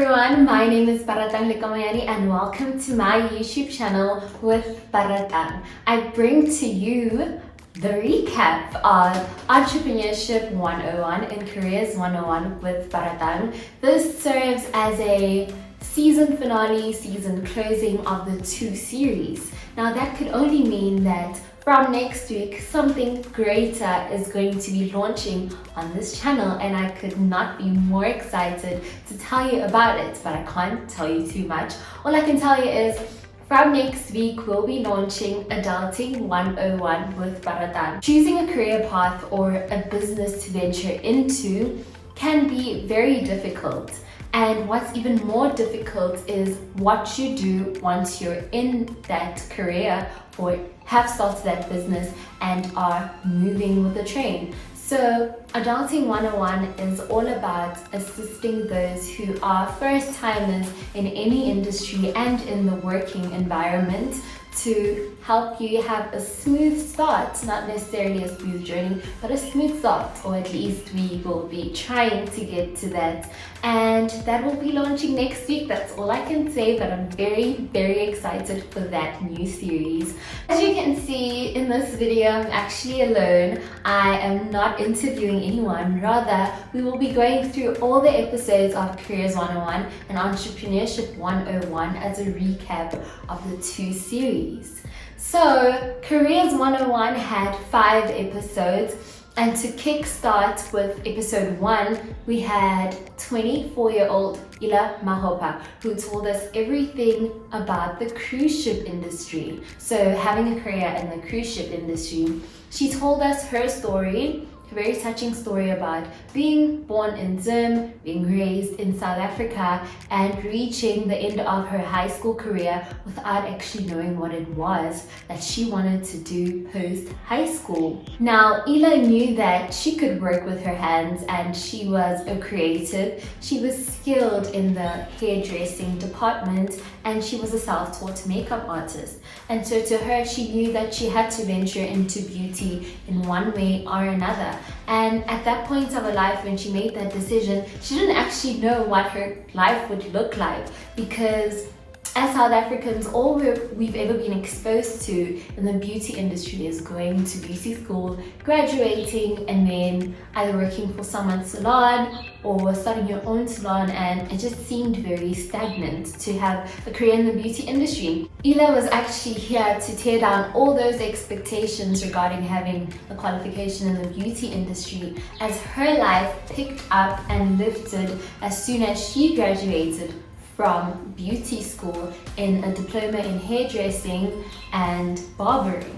everyone, my name is Baratang and welcome to my YouTube channel with Baratang. I bring to you the recap of Entrepreneurship 101 and Careers 101 with Baratang. This serves as a season finale, season closing of the 2 series. Now that could only mean that from next week, something greater is going to be launching on this channel, and I could not be more excited to tell you about it, but I can't tell you too much. All I can tell you is from next week, we'll be launching Adulting 101 with Baratang. Choosing a career path or a business to venture into can be very difficult. And what's even more difficult is what you do once you're in that career or have started that business and are moving with the train. So Adulting 101 is all about assisting those who are first timers in any industry and in the working environment to help you have a smooth start, not necessarily a smooth journey, but a smooth start, or at least we will be trying to get to that. And that will be launching next week. That's all I can say, but I'm very excited for that new series. As you can see in this video, I'm actually alone. I am not interviewing anyone. Rather, we will be going through all the episodes of Careers 101 and Entrepreneurship 101 as a recap of the 2 series. So, Careers 101 had 5 episodes. And to kickstart with episode 1, we had 24-year-old Ila Mahopa, who told us everything about the cruise ship industry. So having a career in the cruise ship industry. She told us her story, a very touching story about being born in Zim, being raised in South Africa, and reaching the end of her high school career without actually knowing what it was that she wanted to do post high school. Now, Ila knew that she could work with her hands and she was a creative. She was skilled in the hairdressing department and she was a self-taught makeup artist. And so to her, she knew that she had to venture into beauty in one way or another. And at that point of her life, when she made that decision, she didn't actually know what her life would look like, because as South Africans, all we've ever been exposed to in the beauty industry is going to beauty school, graduating, and then either working for someone's salon or starting your own salon, and it just seemed very stagnant to have a career in the beauty industry. Ila was actually here to tear down all those expectations regarding having a qualification in the beauty industry, as her life picked up and lifted as soon as she graduated from beauty school in a diploma in hairdressing and barbering.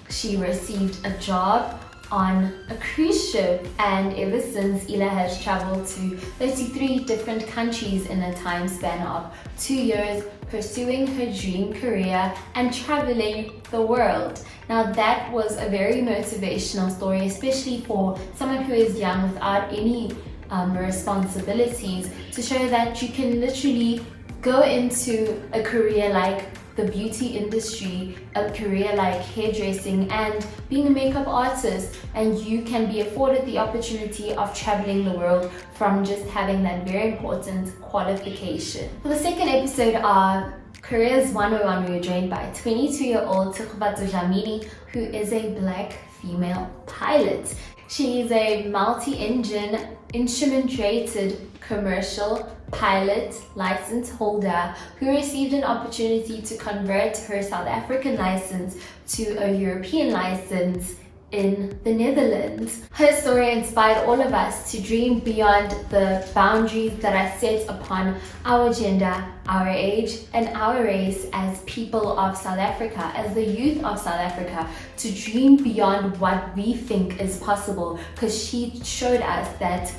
She received a job on a cruise ship, and ever since, Ila has traveled to 33 different countries in a time span of 2 years, pursuing her dream career and traveling the world. Now that was a very motivational story, especially for someone who is young without any responsibilities, to show that you can literally go into a career like the beauty industry, a career like hairdressing and being a makeup artist, and you can be afforded the opportunity of traveling the world from just having that very important qualification. For the second episode of Careers 101, we were joined by 22-year-old Tukhbatu Dlamini, who is a black female pilot. She is a multi-engine, instrument-rated commercial pilot license holder who received an opportunity to convert her South African license to a European license in the Netherlands. Her story inspired all of us to dream beyond the boundaries that are set upon our gender, our age, and our race as people of South Africa, as the youth of South Africa, to dream beyond what we think is possible, because she showed us that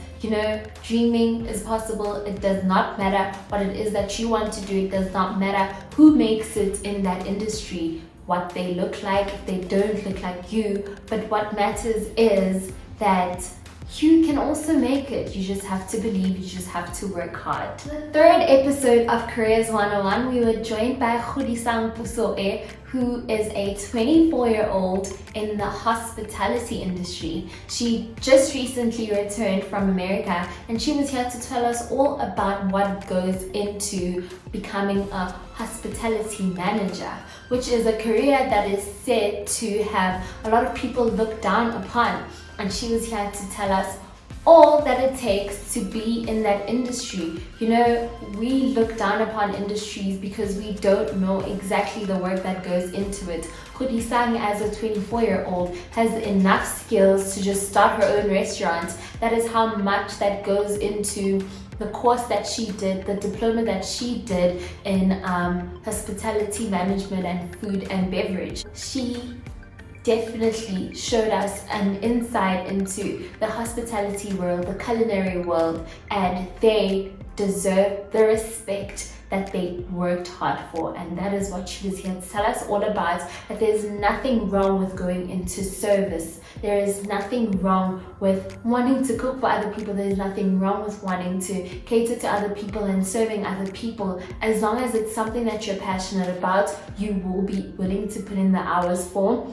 dreaming is possible. It does not matter what it is that you want to do. It does not matter who makes it in that industry, what they look like, if they don't look like you. But what matters is that you can also make it. You just have to believe, you just have to work hard. The third episode of Careers 101, we were joined by Khudisang Pusoe, who is a 24-year-old in the hospitality industry. She just recently returned from America, and she was here to tell us all about what goes into becoming a hospitality manager, which is a career that is said to have a lot of people look down upon. And she was here to tell us all that it takes to be in that industry. You know, we look down upon industries because we don't know exactly the work that goes into it. Khudisang, as a 24-year-old, has enough skills to just start her own restaurant. That is how much that goes into the course that she did, the diploma that she did in hospitality management and food and beverage. She definitely showed us an insight into the hospitality world, the culinary world, and they deserve the respect that they worked hard for. And that is what she was here to tell us all about, that there's nothing wrong with going into service. There is nothing wrong with wanting to cook for other people. There's nothing wrong with wanting to cater to other people and serving other people. As long as it's something that you're passionate about, you will be willing to put in the hours for.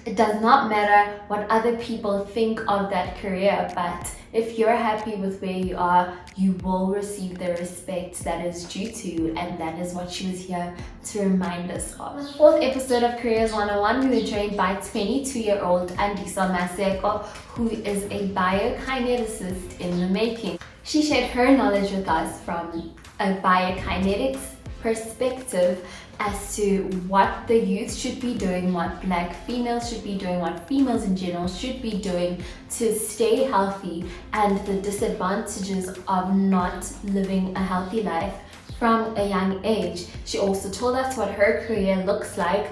It does not matter what other people think of that career, but if you're happy with where you are, you will receive the respect that is due to you, and that is what she was here to remind us of. In the fourth episode of Careers 101, we were joined by 22-year-old Andisa Maseko, who is a biokineticist in the making. She shared her knowledge with us from a biokinetics perspective as to what the youth should be doing, what Black females should be doing, what females in general should be doing to stay healthy, and the disadvantages of not living a healthy life from a young age. She also told us what her career looks like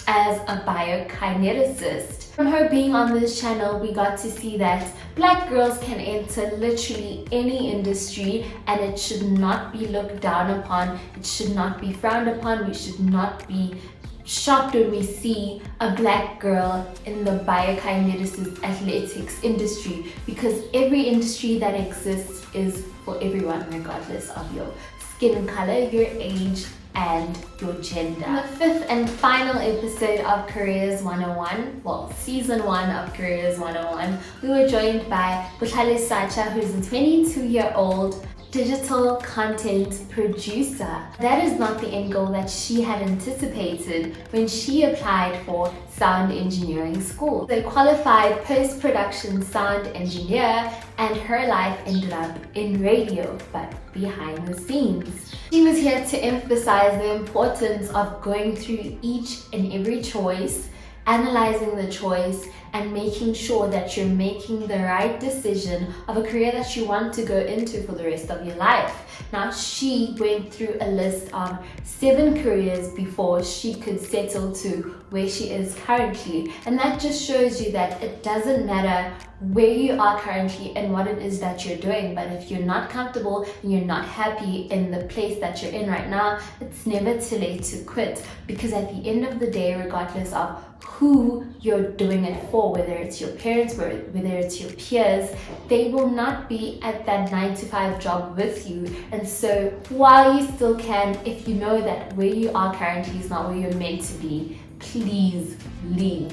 as a biokineticist. From her being on this channel, we got to see that Black girls can enter literally any industry, and it should not be looked down upon. It should not be frowned upon. We should not be shocked when we see a Black girl in the biokineticist athletics industry, because every industry that exists is for everyone, regardless of your skin color, your age, and your gender. In the fifth and final episode of Careers 101, well, season 1 of Careers 101, we were joined by Butlale Sacha, who's a 22-year-old digital content producer. That is not the end goal that she had anticipated when she applied for sound engineering school. So, a qualified post-production sound engineer, and her life ended up in radio, but behind the scenes. She was here to emphasize the importance of going through each and every choice, analyzing the choice, and making sure that you're making the right decision of a career that you want to go into for the rest of your life. Now, she went through a list of 7 careers before she could settle to where she is currently, and that just shows you that it doesn't matter where you are currently and what it is that you're doing, but if you're not comfortable and you're not happy in the place that you're in right now, it's never too late to quit, because at the end of the day, regardless of who you're doing it for, whether it's your parents, whether it's your peers, they will not be at that 9-to-5 job with you. And so while you still can, if you know that where you are currently is not where you're meant to be, please leave.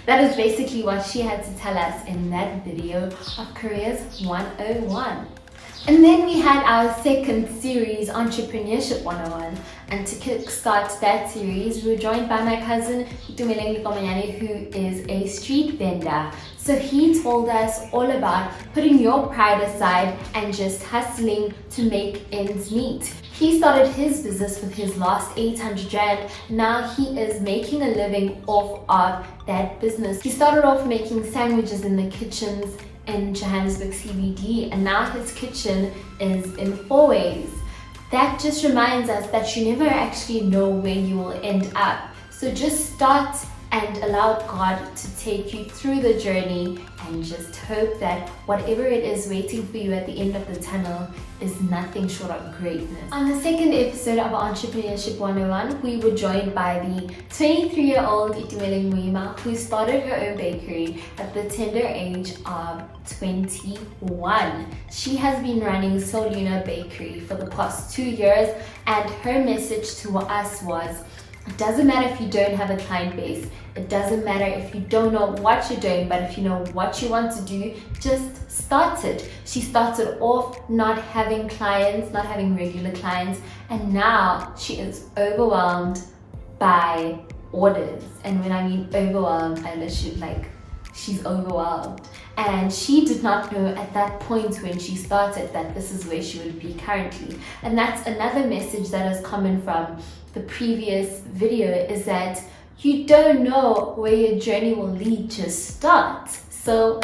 That is basically what she had to tell us in that video of Careers 101. And then we had our second series, Entrepreneurship 101. And to kickstart that series, we were joined by my cousin, Tumeleng Likomanyane, who is a street vendor. So he told us all about putting your pride aside and just hustling to make ends meet. He started his business with his last 800 Rand. Now he is making a living off of that business. He started off making sandwiches in the kitchens in Johannesburg CBD, and now his kitchen is in Fourways. That just reminds us that you never actually know where you will end up. So just start and allow God to take you through the journey, and just hope that whatever it is waiting for you at the end of the tunnel is nothing short of greatness. On the second episode of Entrepreneurship 101, we were joined by the 23-year-old Itumeleng Muima, who started her own bakery at the tender age of 21. She has been running Soluna Bakery for the past 2 years, and her message to us was, it doesn't matter if you don't have a client base, it doesn't matter if you don't know what you're doing, but if you know what you want to do, just start it. She started off not having clients, not having regular clients, and now she is overwhelmed by orders. And when I mean overwhelmed, I literally she's overwhelmed. And she did not know at that point when she started that this is where she would be currently. And that's another message that is common from the previous video, is that you don't know where your journey will lead, just start. So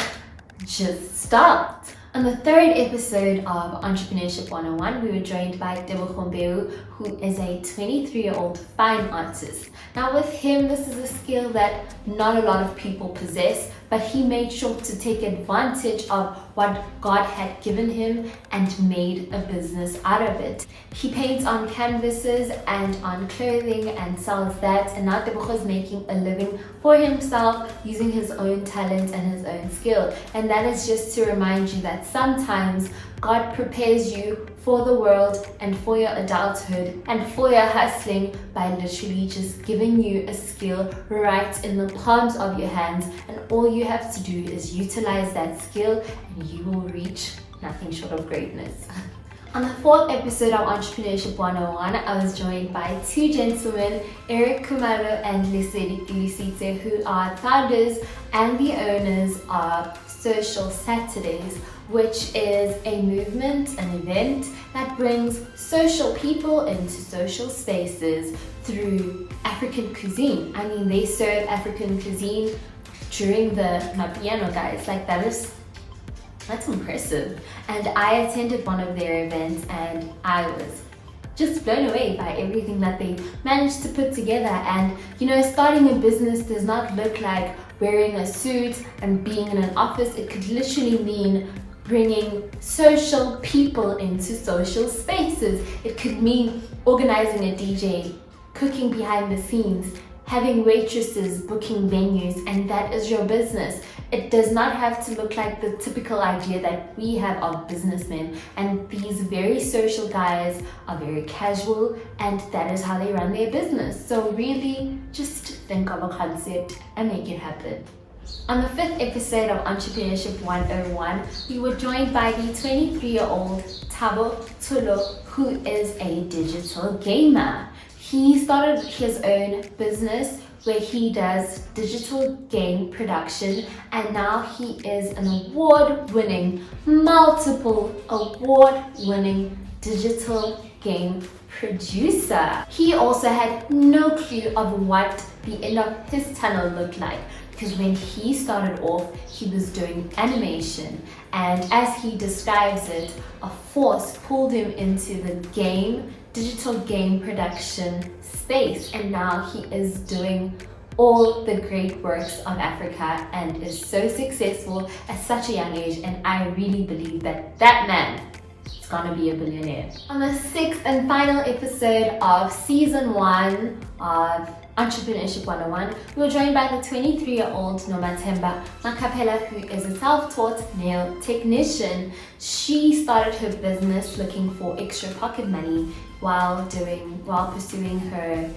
just start. On the third episode of Entrepreneurship 101, we were joined by Tebogo Mbeu, who is a 23-year-old fine artist. Now with him, this is a skill that not a lot of people possess, but he made sure to take advantage of what God had given him and made a business out of it. He paints on canvases and on clothing and sells that, and now Tebogo is making a living for himself using his own talent and his own skill. And that is just to remind you that sometimes God prepares you for the world and for your adulthood and for your hustling by literally just giving you a skill right in the palms of your hands, and all you have to do is utilize that skill and you will reach nothing short of greatness. On the fourth episode of Entrepreneurship 101, I was joined by two gentlemen, Eric Kumalo and Lesedi Ilisite, who are founders and the owners of Social Saturdays, which is a movement, an event that brings social people into social spaces through African cuisine. I mean, they serve African cuisine during the Mapiano, guys. That's impressive. And I attended one of their events and I was just blown away by everything that they managed to put together. And starting a business does not look like wearing a suit and being in an office. It could literally mean bringing social people into social spaces. It could mean organizing a DJ, cooking behind the scenes, having waitresses, booking venues, and that is your business. It does not have to look like the typical idea that we have of businessmen, and these very social guys are very casual, and that is how they run their business. So really just think of a concept and make it happen. On the fifth episode of Entrepreneurship 101, we were joined by the 23-year-old Thabo Tulo, who is a digital gamer. He started his own business where he does digital game production, and now he is an multiple award-winning digital game producer. He also had no clue of what the end of his tunnel looked like, because when he started off, he was doing animation, and as he describes it, a force pulled him into the digital game production space, and now he is doing all the great works of Africa and is so successful at such a young age, and I really believe that man is gonna be a billionaire. On the sixth and final episode of season 1 of Entrepreneurship 101, we were joined by the 23-year-old Nomathemba Makapela, who is a self-taught nail technician. She started her business looking for extra pocket money while pursuing her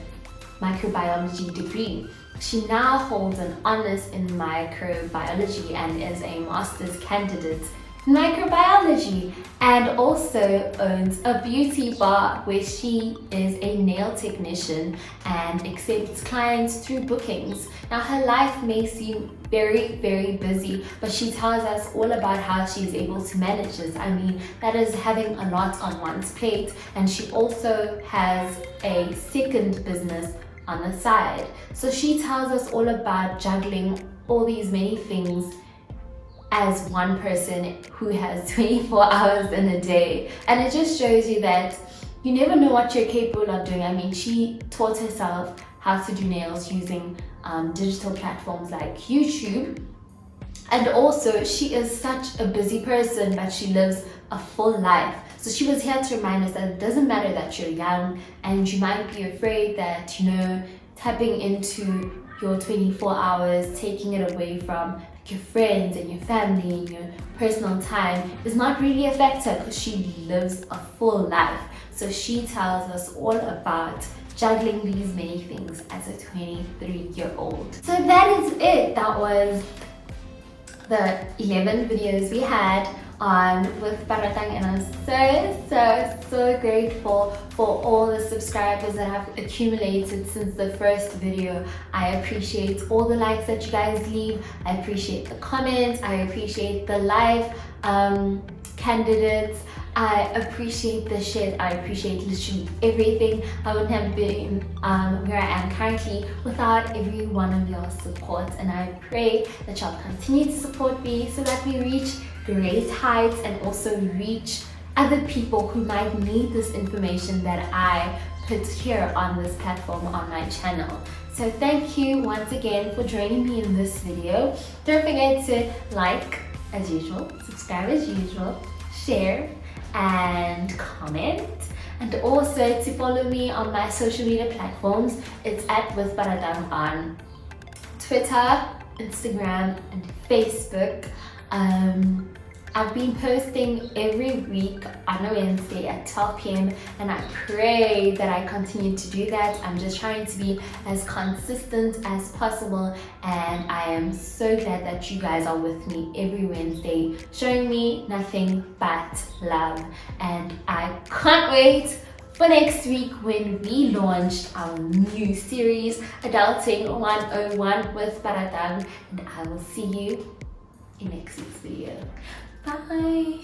microbiology degree. She now holds an honors in microbiology and is a master's candidate in microbiology, and also owns a beauty bar where she is a nail technician and accepts clients through bookings. Now her life may seem very, very busy, but she tells us all about how she's able to manage this. I mean, that is having a lot on one's plate, and she also has a second business on the side. So she tells us all about juggling all these many things as one person who has 24 hours in a day. And it just shows you that you never know what you're capable of doing. I mean, she taught herself how to do nails using digital platforms like YouTube. And also, she is such a busy person, but she lives a full life. So she was here to remind us that it doesn't matter that you're young and you might be afraid that, tapping into your 24 hours, taking it away from your friends and your family and your personal time is not really a factor, because she lives a full life. So she tells us all about juggling these many things as a 23-year-old. So that is it. That was the 11 videos we had on with Baratang, and I'm so grateful for all the subscribers that have accumulated since the first video. I appreciate all the likes that you guys leave. I appreciate the comments. I appreciate the live candidates. I appreciate the shit. I appreciate literally everything. I wouldn't have been where I am currently without every one of your support, and I pray that y'all continue to support me so that we reach great heights and also reach other people who might need this information that I put here on this platform on my channel. So thank you once again for joining me in this video. Don't forget to like as usual, subscribe as usual, share and comment, and also to follow me on my social media platforms. It's at with Baratang on Twitter, Instagram and Facebook. I've been posting every week on a Wednesday at 12 p.m. and I pray that I continue to do that. I'm just trying to be as consistent as possible, and I am so glad that you guys are with me every Wednesday, showing me nothing but love. And I can't wait for next week when we launched our new series, Adulting 101 with Baratang, and I will see you in next week's video. Bye!